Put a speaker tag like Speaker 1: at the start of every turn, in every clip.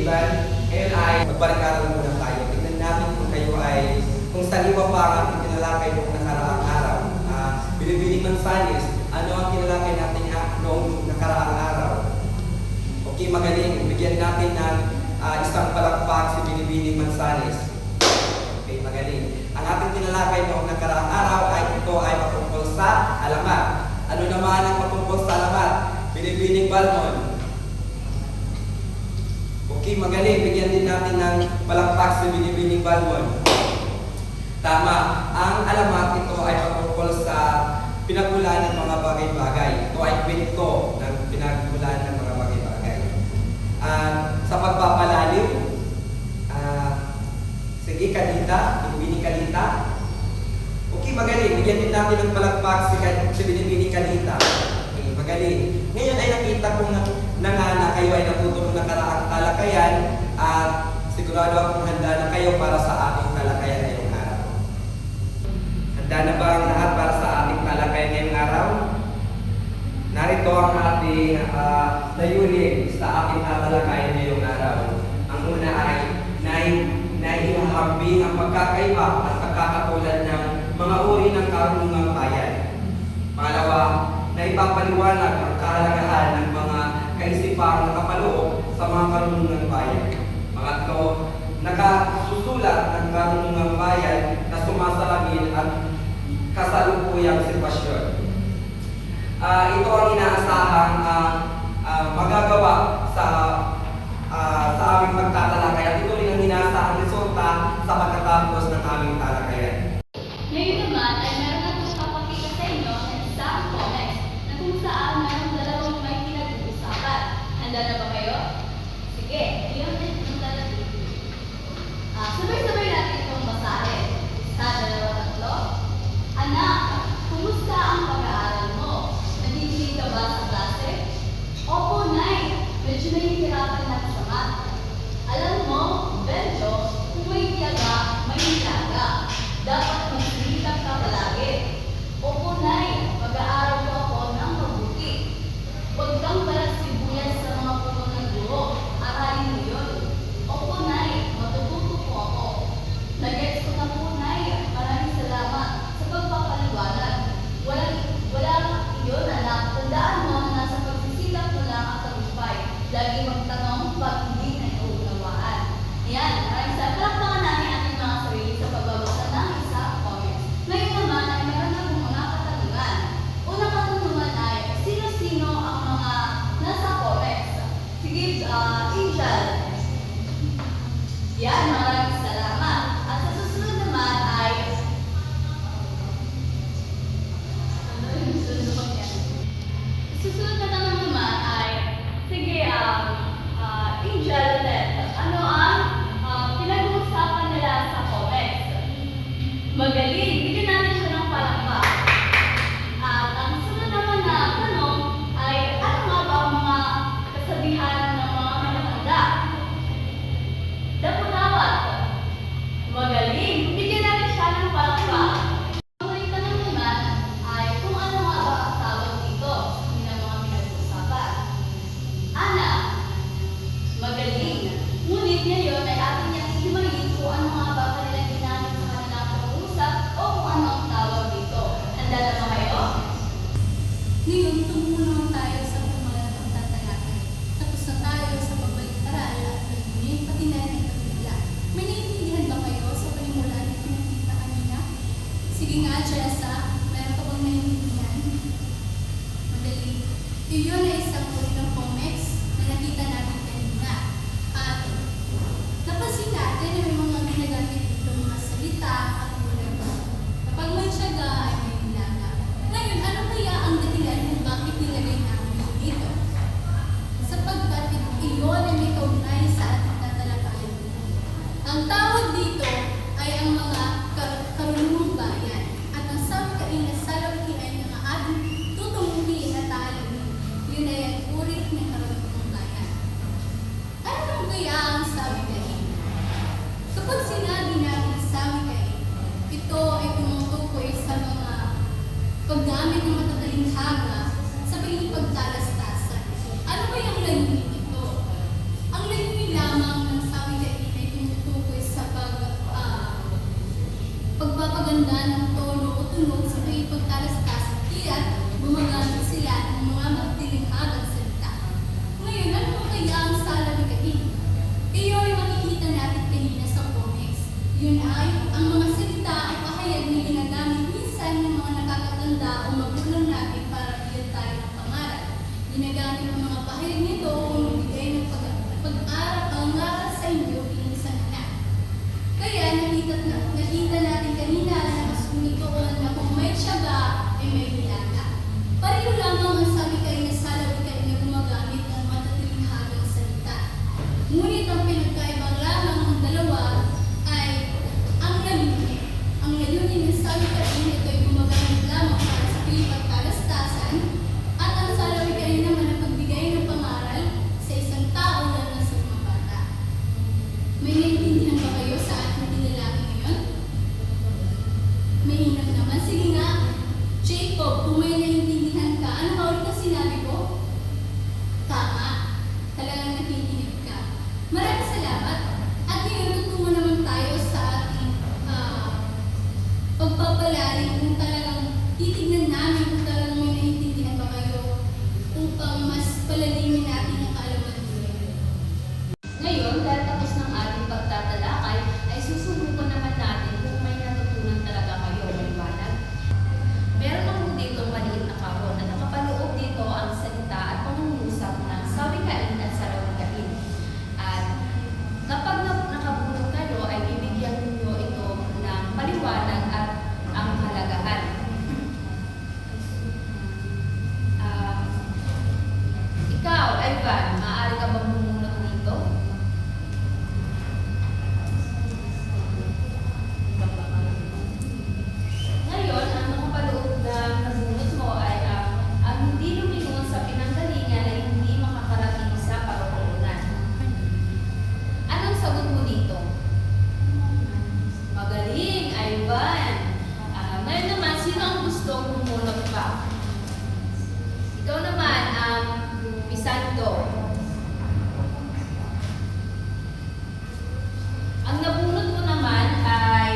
Speaker 1: kaibigan, ngayon ay magbalik-aral muna tayo. Tignan natin kung saliwa pa ang ating tinalakay noong nakaraang araw. Binibining Manzales, ano ang tinalakay natin noong nakaraang araw? Okay, magaling. Bigyan natin ng isang palakpak si Binibining Manzales. Okay, magaling. Ang ating tinalakay noong nakaraang araw ito ay patungkol sa alamat. Ano naman ang patungkol sa alamat? Binibining Balmon. Okay, magaling. Bigyan din natin ng palakpak si Binibining Balmon. Tama. Ang alamat ito ay patungkol sa pinagmulan ng mga bagay-bagay. Ito ay kwento ng pinagmulan ng mga bagay-bagay. Sa pagpapalalim, sige, Kalita, Binibining Kalita. Okay, magaling. Bigyan din natin ng palakpak si Binibining Kalita. Okay, magaling. Ngayon ay nakita kong na kayo ay natuto ng nakaraang talakayan at sigurado akong handa na kayo para sa ating talakayan ngayong araw. Handa na ba ang lahat para sa ating talakayan ngayong araw? Narito ang ating layunin sa ating talakayan ngayong araw. Ang una ay naihahambing ang pagkakaiba at pagkakatulad ng mga uri ng karunungang bayan. Pangalawa, naipapaliwanag ang kahalagahan ng mga kaisipang nakapaloob sa mga karunungang bayan. Pangatlo, nakasusulat ng karunungang bayan na sumasalamin at kasalukuyang sitwasyon. Ito ang inaasahang magagawa sa aming pagtatalakay at ito rin ang inaasahang resulta sa pagkatapos ng aming talakayan.
Speaker 2: Ngayon naman ay meron akong papakita sa inyo ng isang comics na kung saan merong dalawang may pinag-uusapan. Handa na ba kayo? Sige, iyon din ang talagang. Sabay-sabay natin itong basahin. Isa, dalawa, tatlo. Anak, kumusta ang pag-aaral mo? Nagigili ka ba sa klase? Opo, Nay. Medyo nahihirapan na sa math. Alam mo, Benjo, kung may tiyaga, may nilaga. Dapat magsilitap ka palagi. Opo, Nay. Mag-aaral ko ako ng mabuti. Huwag kang balas sibuyas sa mga puno ng buho. Aralin mo yun. Opo, Nay. Matututo po ako. Nag-gets ko na po, Nay. Maraming salamat sa pagpapaliwanag. Wala yun, anak. Tandaan mo na nasa pagsisikap mo lang ang tagumpay. Lagi magtanong pag hindi na iuunawaan. Yan. Maraming salamat. Palakpakan namin ating mga sarili sa pagbabasa ng isang comics. Ngayon naman ay meron akong mga katanungan. Unang katanungan ay, sino-sino ang mga nasa comics? Sige, Angel. Yan, maraming salamat. At sa susunod naman ay, susunod na tanong naman ay, sige, Angel ulit. Ano ang pinag-uusapan nila sa comics? Magaling! Bigyan natin siya ng palakpak. At ang sunod naman na tanong ay, ano nga ba ang mga kasabihan ng mga matatanda? Dapat. Magaling! Bigyan natin siya ng palakpak. Ang huling tanong naman ay, kung ano nga ba ang tawag dito? Hindi na mga pinag-uusapan. Ana, magaling. Ngunit ngayon ay ating niyang himayin kung ano nga ba kanilang ginamit sa kanilang pag-uusap o kung ano ang tawag dito. Handa na ba kayo?
Speaker 3: Ngayon, tumulong tayo sa pamalang pagtatalakay. Tapos na tayo sa pagbalik-aral at naging pati na ng pagkila. May naiintindihan ba kayo sa panimulan na pinakita kanina? Sige nga, Jessa. Meron ka bang naiintindihan? Madali. Iyon ay isang uri ng comics na nakita natin kanina. At napansin natin na may mga ginagamit dito mga salita at ulan. Kapag may tiyaga ay may nilaga. Ngayon, ano kaya ang dahilan kung bakit nilagay namin dito? Sapagkat iyon ay may kaugnay sa ating tatalakayan. Ang tawag dito ay ang mga karunungang bayan at ang sangkain na salakihan ng ating tutunguhin at taalamin. Yun ay ang uri ng karunungang bayan. Ano kaya ang sawikain? Kapag sinabi namin sawikain, ito ay tumutukoy sa mga paggamit ng matatalinhaga sa pagiging pagtalastasan. Ano ba yung layunin ito? Ang layunin lamang paghahanda ng tono o tunog sa pagtalastas kaya gumagamit sila ng mga magtilinghagang salita. Ngayon, ano ba kaya ang salawikain? Iyo ay makikita natin kanina sa comics. Yun ay ang mga salita o pahayag na ginagamit minsan ng mga nakakatanda o magulang natin para bigyan tayo ng pangaral. Ginagamit ang mga pahayag nito kung magbigay ng pag-aaral sa inyo bilang isang anak. Kaya nakita natin kanina na mas kumitoon na kung may tiyaga ay may hilaga. Pareho lamang ang salawikain na salawikain na gumagamit ng matatalinhagang salita. Ngunit ang pinagkaibang lamang ng dalawa ay ang layunin. Ang layunin ng salawikain ito ay gumagamit lamang para sa pagkalastasan at ang salawikain naman ang pagbigay ng pangaral sa isang tao lalo na sa mga bata. May naiintindihan ba kayo sa ating dinalangin ngayon? May hinang naman. Sige nga, Jacob, kung may naiintindihan ka, ano ka ulit ang sinabi ko? Tama. Talagang nakikinig ka. Maraming salamat. At ngayon, tutungo naman tayo sa ating pagpapalarin kung talagang titignan namin kung talagang may naiintindihan ba kayo upang mas palalimin natin ang kaalaman nyo.
Speaker 2: Ngayon, dahil tapos ng ating pagtatalakay, ay susubukan naman natin kung may natutunan talaga kayo maliwanag. Meron ako dito maliit na kahon na nakapaloob dito ang salita at pangungusap ng sawikain at salawikain. At kapag nakabulong kayo, ay bibigyan ninyo ito ng paliwanag at ang kahalagahan. Ikaw, Ivan, maaari ka bang bumunot dito? Ngayon, ang nakapaloob na nabunot mo ay ang hindi lumingon sa pinanggalingan ay hindi makakarating sa parokolunan. Anong sagot mo dito? Magaling, Ivan! Ngayon naman, sino ang gustong bumunot pa? Ikaw naman, Pisando. Ang nabunot mo naman ay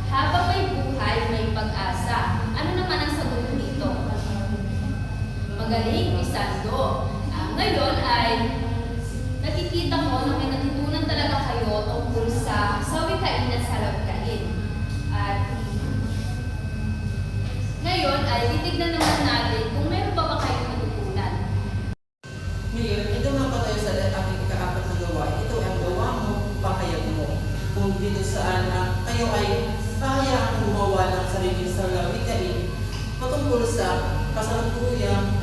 Speaker 2: habang may buhay, may pag-asa. Ano naman ang sagot mo dito? Magaling, Pisando. Ngayon ay nakikita ko na may natutunan talaga kayo tungkol sa sawikain at salawikain. At ngayon ay titignan naman natin kung meron pa ba kayong natutunan.
Speaker 4: Ngayon, ito naman pa tayo sa ating ikaapat na gawain. Ito ang gawa mo, pahayag mo. Kung dito saan kayo ay hahayaan gumawa ng sariling salawikain patungkol sa kasalukuyang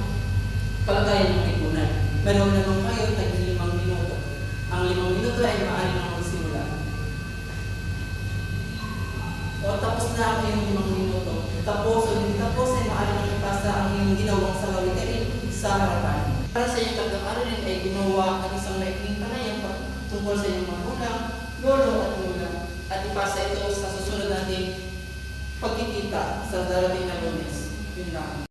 Speaker 4: kalagayan ng lipunan. Meron naman kayo tag 5 minuto. Ang 5 minuto ay maaari nang magsimula. O tapos na ang iyong 5 minuto. Tapos o hindi tapos ay maaari nang ipasa ang iyong ginawang salawikain sa harapan. Para sa iyong pag-aaralan ay ginawa ang isang maikling panayam tungkol sa iyong magulang, lolo at lola at ipasa ito sa susunod nating pagkikita sa darating na Lunes. Yun lang.